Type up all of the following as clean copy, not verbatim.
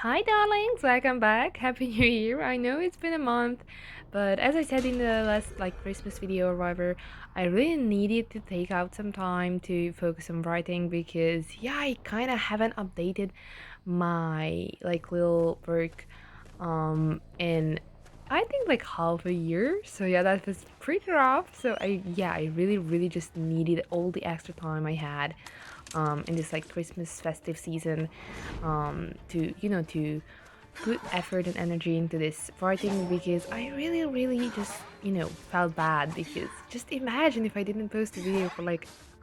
Hi darlings, welcome back. Happy New Year. I know it's been a month, but as I said in the last Christmas video or whatever, I really needed to take out some time to focus on writing because yeah, I kind of haven't updated my little work in I think half a year. So yeah, that was pretty rough. So I really just needed all the extra time I had in this Christmas festive season to to put effort and energy into this writing because I really just felt bad because just imagine if I didn't post a video for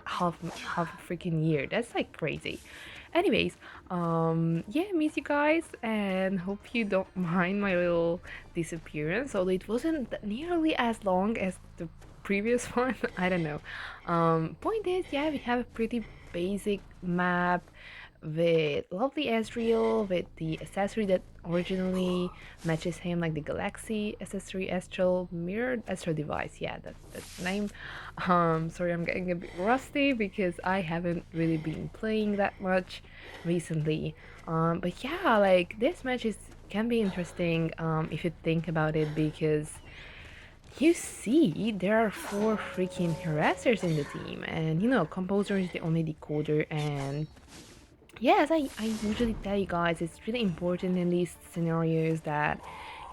half a freaking year. That's crazy. Anyways, yeah, miss you guys and hope you don't mind my little disappearance, although it wasn't nearly as long as the previous one. I don't know. Point is, yeah, we have a pretty basic map with lovely Ezreal, with the accessory that originally matches him, like the Galaxy accessory Astral Mirrored Astral Device. Yeah, that's the name. Sorry, I'm getting a bit rusty because I haven't really been playing that much recently. But yeah, this match is can be interesting if you think about it because you see, there are four freaking harassers in the team, and Composer is the only decoder, and yes, I usually tell you guys, it's really important in these scenarios that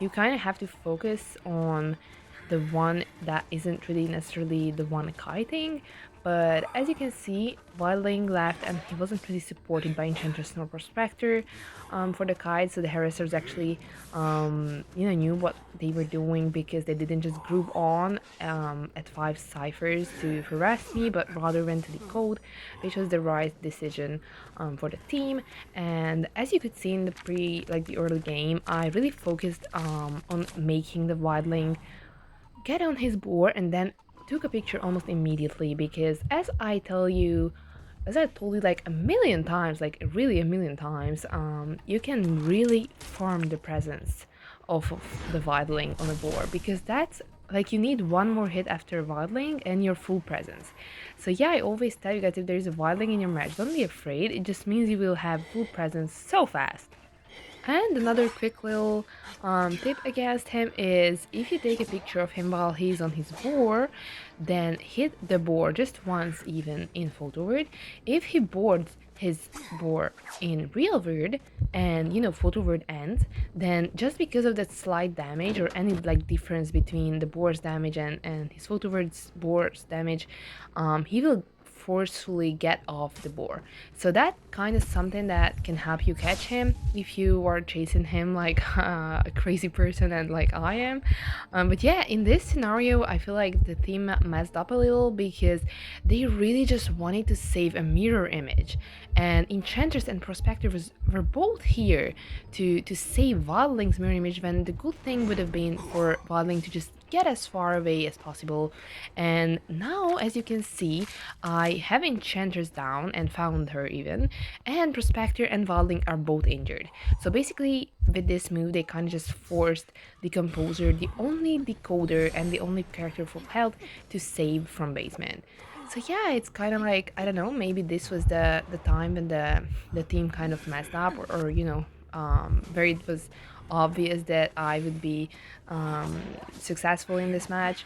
you kind of have to focus on the one that isn't really necessarily the one kiting. But as you can see, Wildling left and he wasn't really supported by Enchantress nor Prospector for the kite, so the harassers actually knew what they were doing because they didn't just group on at 5 ciphers to harass me, but rather went to the code, which was the right decision for the team. And as you could see in the early game, I really focused on making the Wildling get on his board and then took a picture almost immediately because as I told you a million times, really a million times, you can really farm the presence of the Wildling on the board because that's you need one more hit after Wildling and your full presence. So yeah, I always tell you guys, if there's a Wildling in your match, don't be afraid. It just means you will have full presence so fast. And another quick little tip against him is if you take a picture of him while he's on his board, then hit the board just once even in photo word. If he boards his board in real word and photo word ends, then just because of that slight damage or any difference between the board's damage and his photo word's board's damage, he will forcefully get off the board. So that kind of something that can help you catch him if you are chasing him like a crazy person and like I am. But yeah, in this scenario, I feel like the team messed up a little because they really just wanted to save a mirror image. And Enchantress and Prospector were both here to save Wildling's mirror image when the good thing would have been for Wildling to just get as far away as possible. And now, as you can see, I have Enchantress down and found her even, and Prospector and Wildling are both injured. So basically, with this move, they kind of just forced the Composer, the only decoder and the only character full health, to save from basement. So yeah, it's kind of I don't know, maybe this was the time when the team kind of messed up, or where it was obvious that I would be successful in this match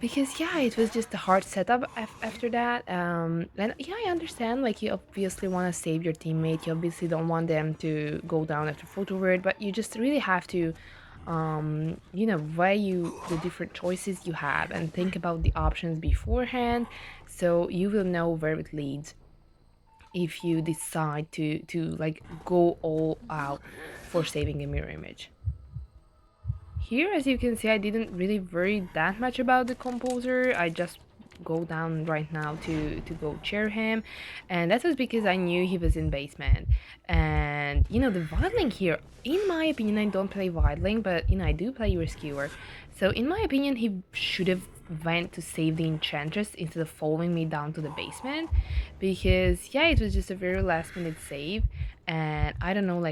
because yeah, it was just a hard setup after that. And yeah, I understand, you obviously want to save your teammate, you obviously don't want them to go down after photo word, but you just really have to weigh the different choices you have and think about the options beforehand so you will know where it leads if you decide to go all out for saving a mirror image. Here, as you can see, I didn't really worry that much about the Composer. I just go down right now to go cheer him, and that was because I knew he was in basement. And the Wildling here, in my opinion, I don't play Wildling, but I do play Rescuer. So in my opinion, he should have went to save the Enchantress instead of following me down to the basement, because yeah, it was just a very last minute save, and I don't know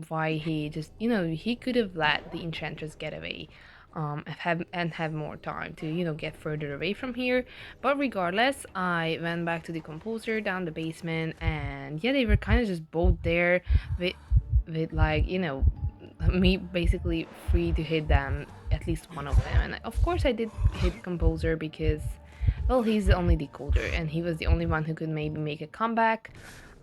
why he just he could have let the Enchantress get away and have more time to get further away from here. But regardless, I went back to the Composer down the basement, and yeah, they were kind of just both there with with like, you know, me basically free to hit them, at least one of them. And of course I did hit Composer because, well, he's the only decoder and he was the only one who could maybe make a comeback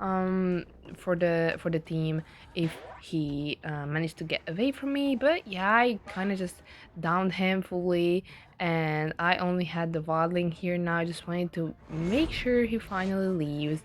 um for the team if he managed to get away from me. But yeah, I kind of just downed him fully, and I only had the Wildling here now. I just wanted to make sure he finally leaves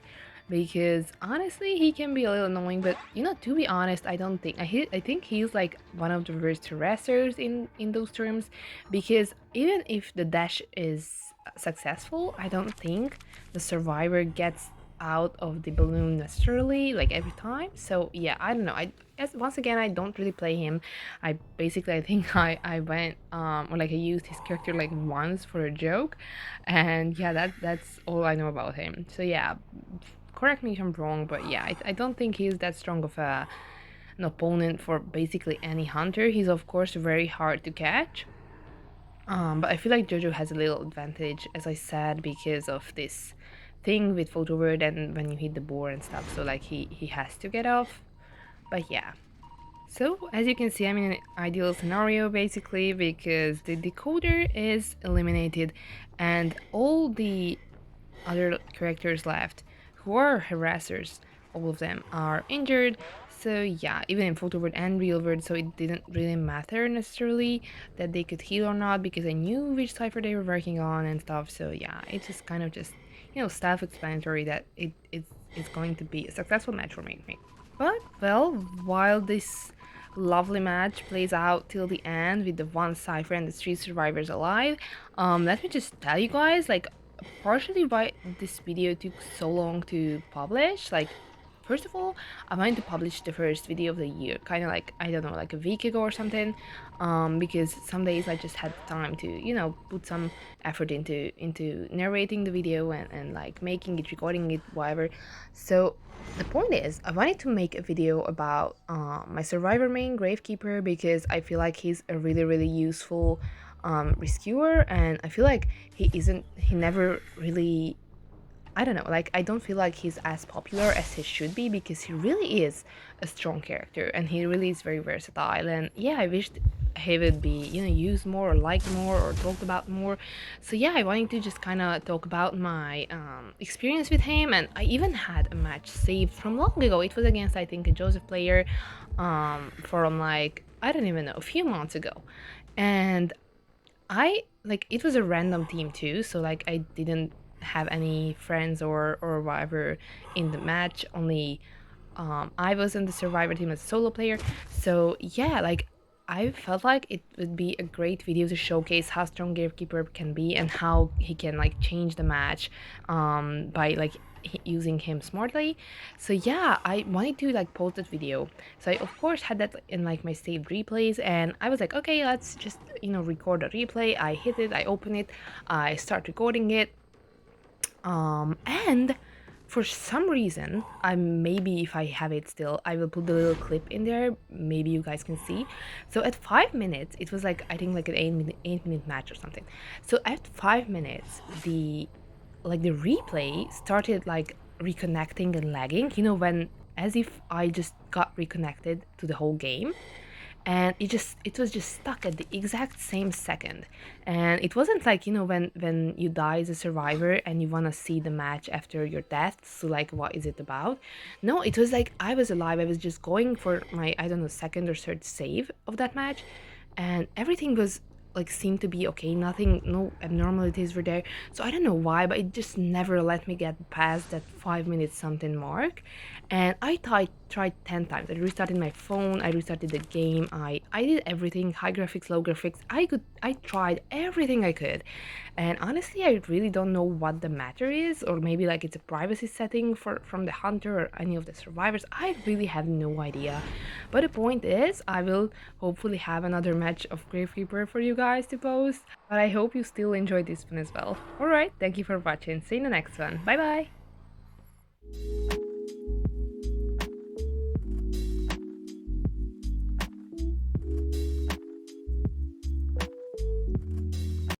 because honestly he can be a little annoying. But you know, to be honest, I don't think I think he's like one of the worst harassers in those terms, because even if the dash is successful, I don't think the survivor gets out of the balloon necessarily like every time. So yeah, I don't know, I as once again I don't really play him. I basically, I think I went or like I used his character like once for a joke, and yeah, that's all I know about him. So yeah, correct me if I'm wrong, but yeah, I don't think he's that strong of an opponent for basically any hunter. He's of course very hard to catch, but I feel like Jojo has a little advantage, as I said, because of this thing with photo word and when you hit the board and stuff. So like he has to get off. But yeah. So as you can see, I'm in an ideal scenario basically because the decoder is eliminated and all the other characters left who are harassers, all of them are injured. So yeah, even in photo word and real word, so it didn't really matter necessarily that they could heal or not because I knew which cipher they were working on and stuff. So yeah, it's just kind of just, you know, self-explanatory that it's going to be a successful match for me. But well, while this lovely match plays out till the end with the one cipher and the three survivors alive, let me just tell you guys, like, partially why this video took so long to publish. Like, first of all, I wanted to publish the first video of the year, kind of like, I don't know, like a week ago or something, because some days I just had time to, you know, put some effort into narrating the video and like making it, recording it, whatever. So the point is, I wanted to make a video about my survivor main, Gravekeeper, because I feel like he's a really useful rescuer, and I feel like he never really, I don't know, like I don't feel like he's as popular as he should be because he really is a strong character and he really is very versatile. And yeah, I wished he would be, you know, used more or liked more or talked about more. So yeah, I wanted to just kind of talk about my experience with him, and I even had a match saved from long ago. It was against, I think, a Joseph player from like, I don't even know, a few months ago. And I like, it was a random team too, so like I didn't have any friends or whatever in the match. Only I was in the survivor team as a solo player. So yeah, like I felt like it would be a great video to showcase how strong Gatekeeper can be and how he can like change the match by like using him smartly. So yeah, I wanted to like post that video. So I of course had that in like my saved replays, and I was like, okay, let's just, you know, record a replay. I hit it, I open it, I start recording it, and for some reason, I maybe if I have it still, I will put the little clip in there. Maybe you guys can see. So at 5 minutes, it was like, I think like an 8 minute match or something. So at 5 minutes, the replay started like reconnecting and lagging. You know, when as if I just got reconnected to the whole game, and it was just stuck at the exact same second. And it wasn't like, you know, when you die as a survivor and you want to see the match after your death, so like what is it about. No, it was like I was alive, I was just going for my, I don't know, second or third save of that match, and everything was like seemed to be okay, nothing, no abnormalities were there. So I don't know why, but it just never let me get past that 5 minutes something mark. And I tried 10 times. I restarted my phone, I restarted the game, I did everything, high graphics, low graphics, I tried everything I could. And honestly, I really don't know what the matter is, or maybe like it's a privacy setting from the hunter or any of the survivors. I really have no idea. But the point is, I will hopefully have another match of Gravekeeper for you guys to post. But I hope you still enjoyed this one as well. Alright, thank you for watching. See you in the next one. Bye bye!